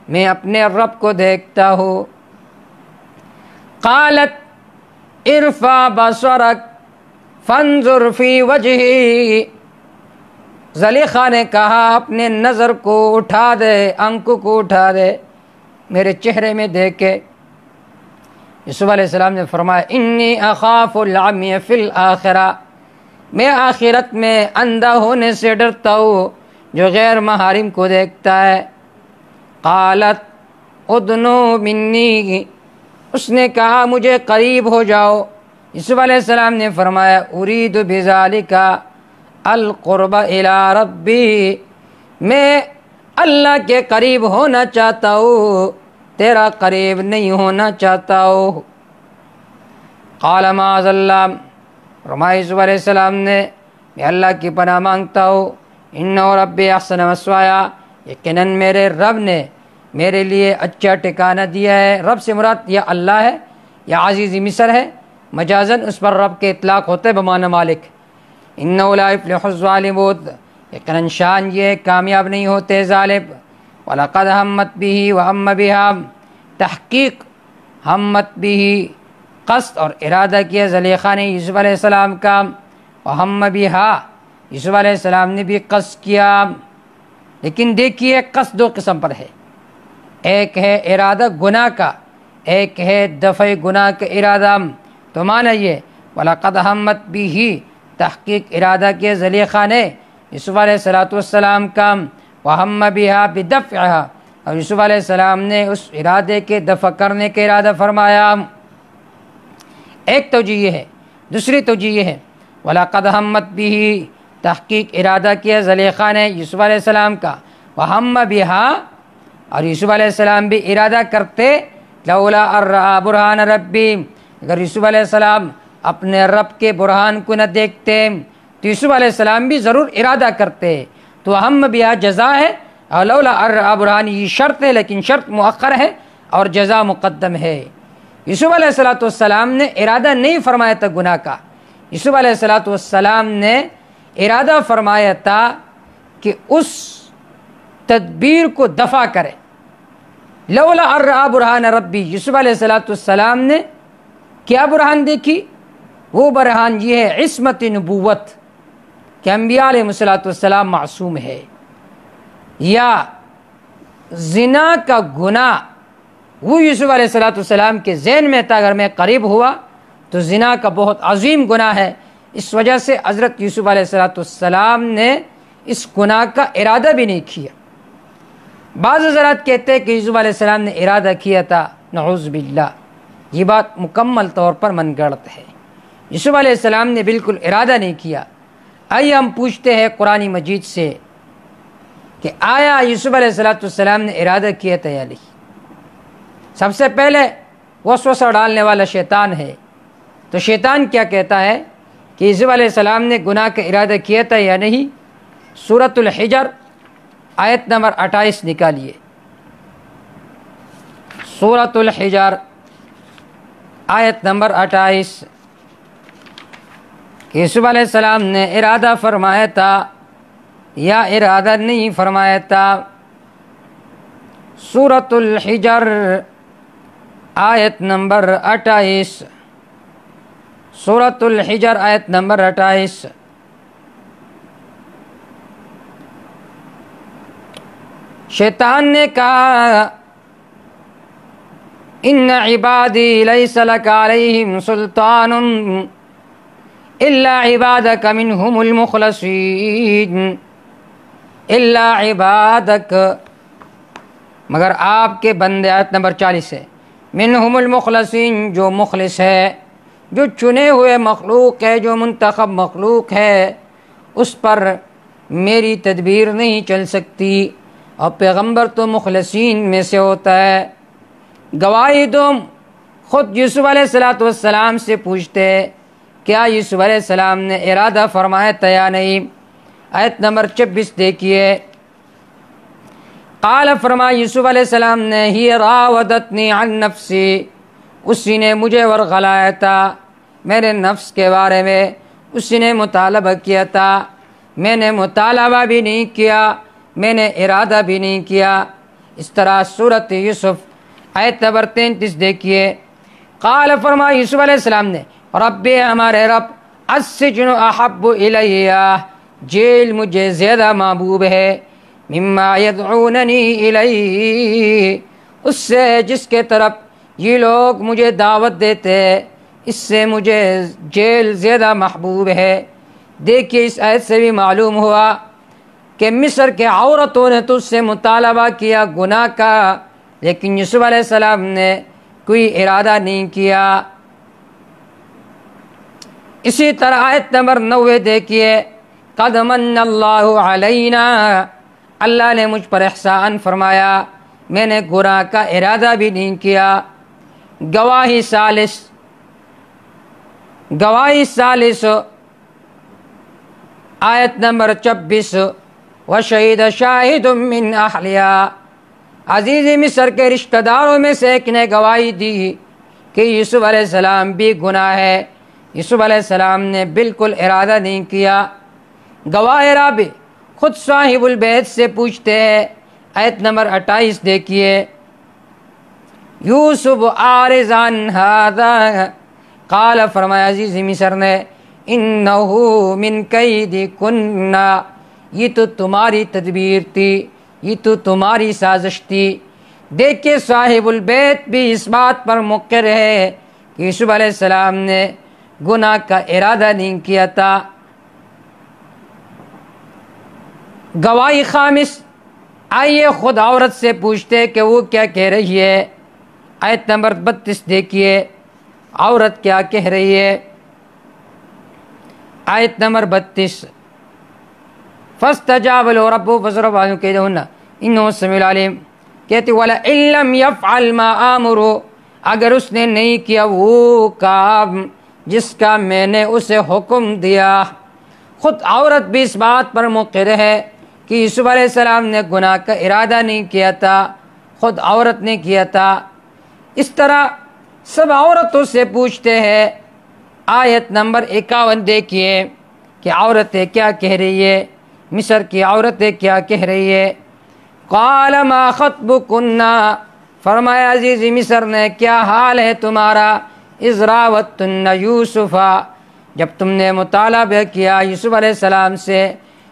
میں اپنے رب کو دیکھتا ہوں۔ قالت ارفع بصرک فانظر فی وجہی، زلیخا نے کہا اپنے نظر کو اٹھا دے، آنکھوں کو اٹھا دے، میرے چہرے میں دیکھے۔ یوسف علیہ السلام نے فرمایا انی اخاف العمی فی الآخرہ، میں آخرت میں اندھا ہونے سے ڈرتا ہوں جو غیر محارم کو دیکھتا ہے۔ قالت ادنو منی، اس نے کہا مجھے قریب ہو جاؤ۔ یوسف علیہ السلام نے فرمایا ارید بذالک القرب الی ربی، میں اللہ کے قریب ہونا چاہتا ہوں، تیرا قریب نہیں ہونا چاہتا ہوں۔ قال معاذ اللہ، فرمایا یوسف علیہ السلام نے میں اللہ کی پناہ مانگتا ہوں، انہ ربی احسن مثوایا، یقیناً میرے رب نے میرے لیے اچھا ٹھکانہ دیا ہے۔ رب سے مراد یا اللہ ہے یا عزیز مصر ہے، مجازاً اس پر رب کے اطلاق ہوتے بمعنی مالک۔ انہ لا یفلح الظالمون، یقیناً شان یہ کامیاب نہیں ہوتے ظالم۔ وَلَقَدْ ہمت بِهِ وَهَمَّ بِهَا، تحقیق ہمت بِهِ، قصد اور ارادہ کیا زلیخا نے یوسف علیہ السلام کا، وَهَمَّ بِهَا، یوسف علیہ السلام نے بھی قصد کیا۔ لیکن دیکھیے قصد دو قسم پر ہے، ایک ہے ارادہ گناہ کا، ایک ہے دفع گناہ کا ارادہ۔ تو معنی یہ وَلَقَدْ ہمت بِهِ، تحقیق ارادہ کیا زلیخا نے یوسف علیہ السلام کا، وَهَمَّ بِهَا بِدَفْعِهَا، اور یوسف علیہ السلام نے اس ارادے کے دفع کرنے کا ارادہ فرمایا۔ ایک توجہ یہ ہے، دوسری توجہ یہ ہے وَلَقَدْ ہمت بِهِ، تحقیق ارادہ کیا زلیخا نے یوسف علیہ السلام کا، وَهَمَّ بِهَا، اور یوسف علیہ السلام بھی ارادہ کرتے، لولا ارآ برہان ربی، اگر یوسف علیہ السلام اپنے رب کے برہان کو نہ دیکھتے تو یوسف علیہ السلام بھی ضرور ارادہ کرتے۔ تو ہم بیا جزا ہے، اور لولا ارآ برہان یہ شرط ہے، لیکن شرط مؤخر ہے اور جزا مقدم ہے۔ یوسف علیہ السلام نے ارادہ نہیں فرمایا تھا گناہ کا، یوسف علیہ السلام نے ارادہ فرمایا تھا کہ اس تدبیر کو دفع کرے۔ لولا ارآ برہان ربی، یوسف علیہ السلام نے کیا برہان دیکھی؟ وہ برہان یہ ہے عصمت نبوت، کہ انبیاء علیہ السلام معصوم ہے، یا زنا کا گناہ وہ یوسف علیہ السلام کے ذہن میں تھا، اگر میں قریب ہوا تو زنا کا بہت عظیم گناہ ہے، اس وجہ سے حضرت یوسف علیہ السلام نے اس گناہ کا ارادہ بھی نہیں کیا۔ بعض حضرات کہتے ہیں کہ یوسف علیہ السلام نے ارادہ کیا تھا، نعوذ باللہ، یہ بات مکمل طور پر من گڑت ہے۔ یوسف علیہ السلام نے بالکل ارادہ نہیں کیا۔ آئیے ہم پوچھتے ہیں قرآن مجید سے کہ آیا یوسف علیہ السلام نے ارادہ کیا تھا یا نہیں؟ سب سے پہلے وسوسہ ڈالنے والا شیطان ہے، تو شیطان کیا کہتا ہے کہ یوسف علیہ السلام نے گناہ کا ارادہ کیا تھا یا نہیں؟ سورۃ الحجر آیت نمبر 28 نکالیے، سورۃ الحجر آیت نمبر 28، کہ یوسف علیہ السلام نے ارادہ فرمایا تھا یا ارادہ نہیں فرمایا تھا۔ سورۃ الحجر آیت نمبر 28، سورۃ الحجر آیت نمبر 28۔ شیطان نے کہا ان عبادی لیس لک علیہم سلطان الا عبادک منہم المخلصین، الا عبادک، مگر آپ کے بندے، آیت نمبر 40 ہے، منہم المخلصین، جو مخلص ہے، جو چنے ہوئے مخلوق ہے، جو منتخب مخلوق ہے، اس پر میری تدبیر نہیں چل سکتی، اور پیغمبر تو مخلصین میں سے ہوتا ہے۔ گواہی تم خود یوسف علیہ السلام سے پوچھتے کیا یوسف علیہ السلام نے ارادہ فرمایا تھا یا نہیں؟ آیت نمبر 26 دیکھیے، قال فرمایا یوسف علیہ السلام نے ہی راودتنی عن نفسی، اسی نے مجھے ورغلایا تھا میرے نفس کے بارے میں، اسی نے مطالبہ کیا تھا، میں نے مطالبہ بھی نہیں کیا، میں نے ارادہ بھی نہیں کیا۔ اس طرح سورۃ یوسف آیت نمبر 33 دیکھیے، قال فرمایا یوسف علیہ السلام نے ربی، ہمارے رب، السجن احب الیہ، جیل مجھے زیادہ محبوب ہے، مما یدعوننی الیہ، اس سے جس کے طرف یہ لوگ مجھے دعوت دیتے ہیں، اس سے مجھے جیل زیادہ محبوب ہے۔ دیکھیے اس آیت سے بھی معلوم ہوا کہ مصر کے عورتوں نے تو اس سے مطالبہ کیا گناہ کا، لیکن یوسف علیہ السلام نے کوئی ارادہ نہیں کیا۔ اسی طرح آیت نمبر 90 دیکھیے، قد من اللہ علینا، اللہ نے مجھ پر احسان فرمایا، میں نے گناہ کا ارادہ بھی نہیں کیا۔ گواہی ثالث آیت نمبر 26، وشہد شاہد من اہلہا، عزیز مصر کے رشتہ داروں میں سے ایک نے گواہی دی کہ یوسف علیہ السلام بھی گناہ ہے، یوسف علیہ السلام نے بالکل ارادہ نہیں کیا۔ گواہ رابع خود صاحب البیت سے پوچھتے ہیں، آیت نمبر 28 دیکھیے، یوسف عارض عن ھذا، قال فرمایا عزیز مصر نے انہ من کیدکن، یہ تو تمہاری تدبیر تھی، یہ تو تمہاری سازش تھی۔ دیکھیے صاحب البیت بھی اس بات پر مقر ہے کہ یوسف علیہ السلام نے گناہ کا ارادہ نہیں کیا تھا۔ گواہی خامس، آئیے خود عورت سے پوچھتے کہ وہ کیا کہہ رہی ہے۔ آیت نمبر 32 دیکھیے، عورت کیا کہہ رہی ہے۔ آیت نمبر 32، فاستجاب له ربه فصرف عنه كيدهن انه السميع العليم، کہتی ولئن لم يفعل ما آمره، اگر اس نے نہیں کیا وہ کام جس کا میں نے اسے حکم دیا۔ خود عورت بھی اس بات پر مقر ہے کہ یوسف علیہ السلام نے گناہ کا ارادہ نہیں کیا تھا، خود عورت نے کیا تھا۔ اس طرح سب عورتوں سے پوچھتے ہیں۔ آیت نمبر 51 دیکھیے کہ عورتیں کیا کہہ رہی ہے، مصر کی عورتیں کیا کہہ رہی ہے۔ قال ما خطبکن، فرمایا عزیز مصر نے کیا حال ہے تمہارا، اذ راوتن یوسف، جب تم نے مطالبہ کیا یوسف علیہ السلام سے،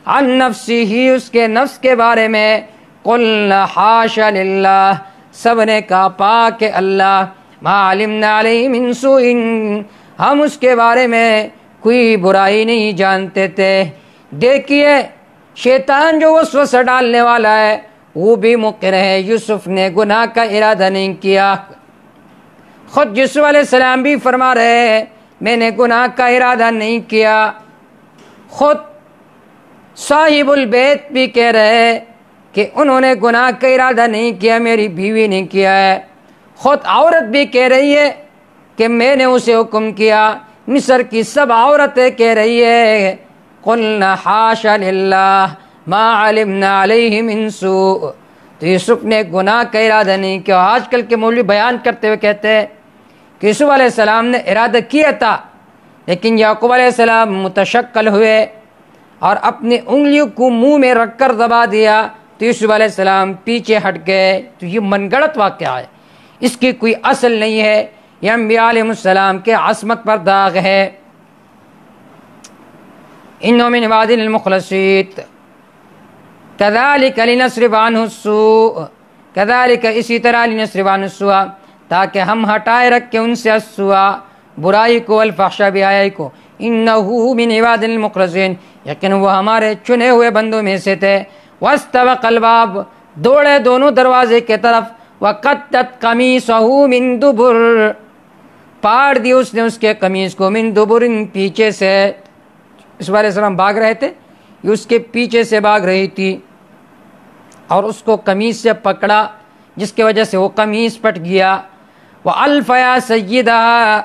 عن نفسی ہی، اس کے نفس کے بارے میں، قلنا حاشا للہ، سب نے کہا پاک اللہ، ما علمنا علیہ من سوء، ہم اس کے بارے میں کوئی برائی نہیں جانتے تھے۔ دیکھیے شیطان جو وسوسہ ڈالنے والا ہے وہ بھی مقر ہے، یوسف نے گناہ کا ارادہ نہیں کیا۔ خود یوسف علیہ السلام بھی فرما رہے ہیں میں نے گناہ کا ارادہ نہیں کیا، خود صاحب البیت بھی کہہ رہے ہیں کہ انہوں نے گناہ کا ارادہ نہیں کیا، میری بیوی نے کیا ہے، خود عورت بھی کہہ رہی ہے کہ میں نے اسے حکم کیا، مصر کی سب عورتیں کہہ رہی ہے قلنا حاشا للہ ما علمنا علیہ من سوء، تو یوسف نے گناہ کا ارادہ نہیں کیا۔ آج کل کے مولوی بیان کرتے ہوئے کہتے ہیں کہ یوسف علیہ السلام نے ارادہ کیا تھا، لیکن یعقوب علیہ السلام متشکل ہوئے اور اپنی انگلیوں کو منہ میں رکھ کر دبا دیا تو یوسف علیہ السلام پیچھے ہٹ گئے۔ تو یہ من گڑت واقعہ ہے، اس کی کوئی اصل نہیں ہے، یہ انبیاء علیہ السلام کے عصمت پر داغ ہے۔ انہ من عبادنا المخلصین کذالک لنصرف عنہ السوء، کذالک اسی طرح لنصرف عنہ السوء، تاکہ ہم ہٹائے رکھیں ان سے السوء برائی کو، والفحشاء بیائی کو، انہ من عبادنا المخلصین، یقین وہ ہمارے چنے ہوئے بندوں میں سے تھے۔ واستبق الباب، دوڑے دونوں دروازے کے طرف، وقدت قمیصہ من دبر، پاڑ دی اس نے اس کے قمیص کو، من دبر، پیچھے سے، یوسف علیہ السلام بھاگ رہے تھے، یہ اس کے پیچھے سے بھاگ رہی تھی اور اس کو قمیص سے پکڑا جس کی وجہ سے وہ قمیص پھٹ گیا۔ وَأَلْفَ يَا سَيِّدَهَا،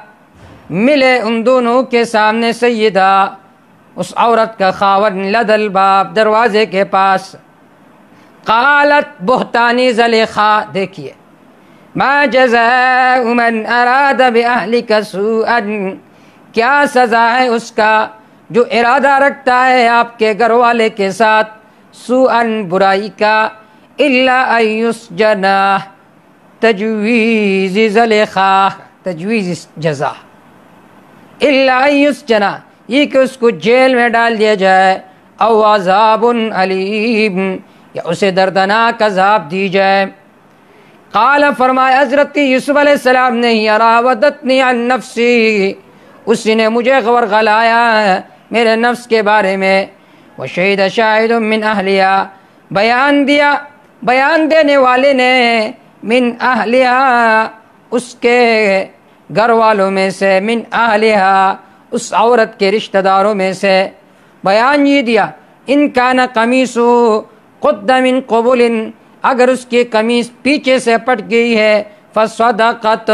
ملے ان دونوں کے سامنے سیدہ، اس عورت کا خاوند، لد الباب، دروازے کے پاس۔ قالت بہتانی زلیخا، دیکھیے ما جزاء من اراد بأہلک سوءا، کیا سزا ہے اس کا جو ارادہ رکھتا ہے آپ کے گھر والے کے ساتھ سوءا، برائی کا، الا ان یسجن، تجویز زلیخا، تجویز جزا، الا ان یسجن، یہ کہ اس کو جیل میں ڈال دیا جائے، او عذاب علیم، یا اسے دردناک عذاب دی جائے۔ قال، فرمایا حضرت یوسف علیہ السلام نے، راودتنی عن نفسی، اسی نے مجھے غورغلایا میرے نفس کے بارے میں۔ وشہد شاہد من اہلیہا، بیان دینے والے نے، من اہلیہا، اس کے گھر والوں میں سے، من اہلیہا، اس عورت کے رشتہ داروں میں سے بیان یہ دیا، ان کان قمیصہ قد من قبل، اگر اس کی قمیص پیچھے سے پٹ گئی ہے، فصدقت،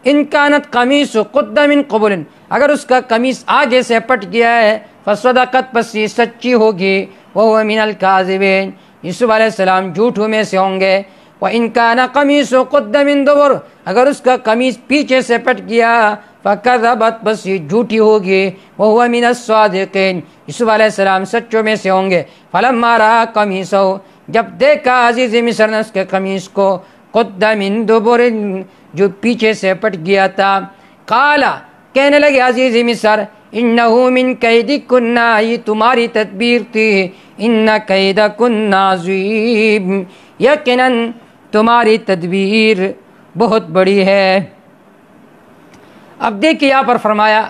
ان کانت قمیص قد من قبل، اگر اس کا قمیص آگے سے پٹ گیا ہے، فصدقت، پس یہ سچی ہوگی، وہو من الکاذبین، یوسف علیہ السلام جھوٹوں میں سے ہوں گے۔ وَإِن كَانَ قَمِيصُهُ قُدَّ مِن دُبُرٍ، اگر اس کا قمیص پیچھے سے پٹ گیا، فَكَذَبَتْ، بس یہ جھوٹی ہوگی، وَهُوَ مِنَ الصَّادِقِينَ، یوسف علیہ السلام سچوں میں سے ہوں گے۔ فَلَمَّا رَأَىٰ قَمِيصَهُ، جب دیکھا عزیز مصر نے اس کے قمیص کو، قُدَّ مِن دُبُرٍ، جو پیچھے سے پٹ گیا تھا، قَالَ، کہنے لگے عزیز مصر، اِنَّهُ مِن كَيْدِكُنَّ، یہ تمہاری تدبیر تھی، اِنَّ كَيْدَكُنَّ عَظِيمٌ، یقیناً تمہاری تدبیر بہت بڑی ہے۔ اب دیکھیے یہاں پر فرمایا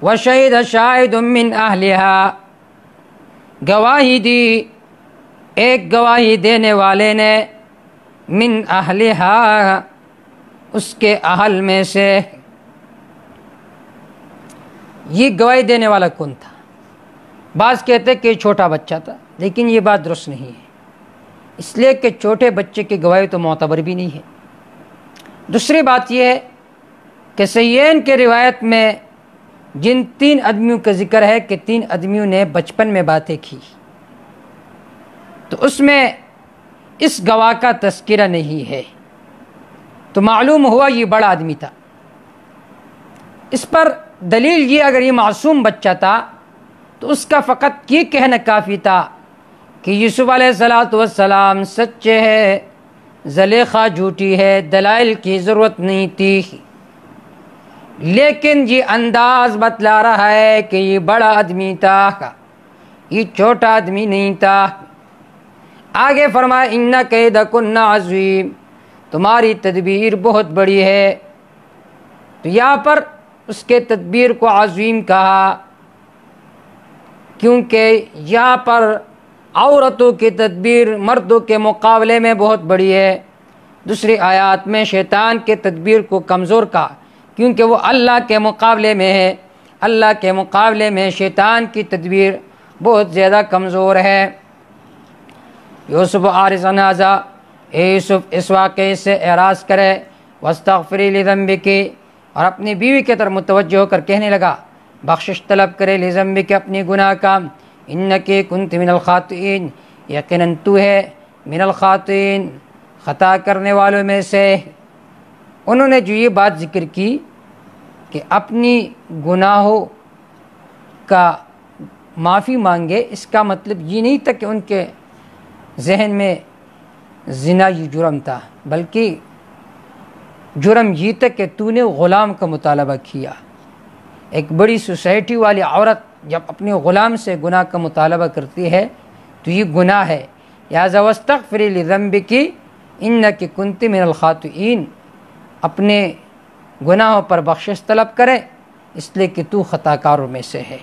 وَشَهِدَ شَاهِدٌ مِّنْ أَهْلِهَا، گواہی دی ایک گواہی دینے والے نے، من أَهْلِهَا، اس کے اہل میں سے۔ یہ گواہی دینے والا کون تھا؟ بعض کہتے کہ چھوٹا بچہ تھا، لیکن یہ بات درست نہیں ہے، اس لیے کہ چھوٹے بچے کی گواہی تو معتبر بھی نہیں ہے۔ دوسری بات یہ ہے کہ صحیحین کے روایت میں جن 3 آدمیوں کا ذکر ہے کہ 3 آدمیوں نے بچپن میں باتیں کی، تو اس میں اس گواہ کا تذکرہ نہیں ہے، تو معلوم ہوا یہ بڑا آدمی تھا۔ اس پر دلیل یہ، اگر یہ معصوم بچہ تھا تو اس کا فقط یہ کہنا کافی تھا کہ یوسف علیہ السلام سچے ہے، زلیخا جھوٹی ہے، دلائل کی ضرورت نہیں تھی۔ لیکن یہ انداز بتلا رہا ہے کہ یہ بڑا آدمی تھا، یہ چھوٹا آدمی نہیں تھا۔ آگے فرمایا ان کیدکن عظیم، تمہاری تدبیر بہت بڑی ہے۔ تو یہاں پر اس کے تدبیر کو عظیم کہا، کیونکہ یہاں پر عورتوں کی تدبیر مردوں کے مقابلے میں بہت بڑی ہے۔ دوسری آیات میں شیطان کے تدبیر کو کمزور کہا، کیونکہ وہ اللہ کے مقابلے میں ہے، اللہ کے مقابلے میں شیطان کی تدبیر بہت زیادہ کمزور ہے۔ یوسف عارض عن ھذا، اے یوسف اس واقعے سے اعراض کرے، واستغفری لذنبک، اور اپنی بیوی کی طرف متوجہ ہو کر کہنے لگا بخشش طلب کرے، لذنبک اپنی گناہ کا، انک کنت من الخاطئین، یقیناً تو ہے من الخاطئین، خطا کرنے والوں میں سے۔ انہوں نے جو یہ بات ذکر کی کہ اپنی گناہوں کا معافی مانگے، اس کا مطلب یہ نہیں تھا کہ ان کے ذہن میں زنا یہ جرم تھا، بلکہ جرم یہ تھا کہ تو نے غلام کا مطالبہ کیا۔ ایک بڑی سوسائٹی والی عورت جب اپنے غلام سے گناہ کا مطالبہ کرتی ہے تو یہ گناہ ہے۔ لہذا واستغفری لذنبک انک کنت من الخاطئین، اپنے گناہوں پر بخشش طلب کرے اس لیے کہ تو خطا کاروں میں سے ہے۔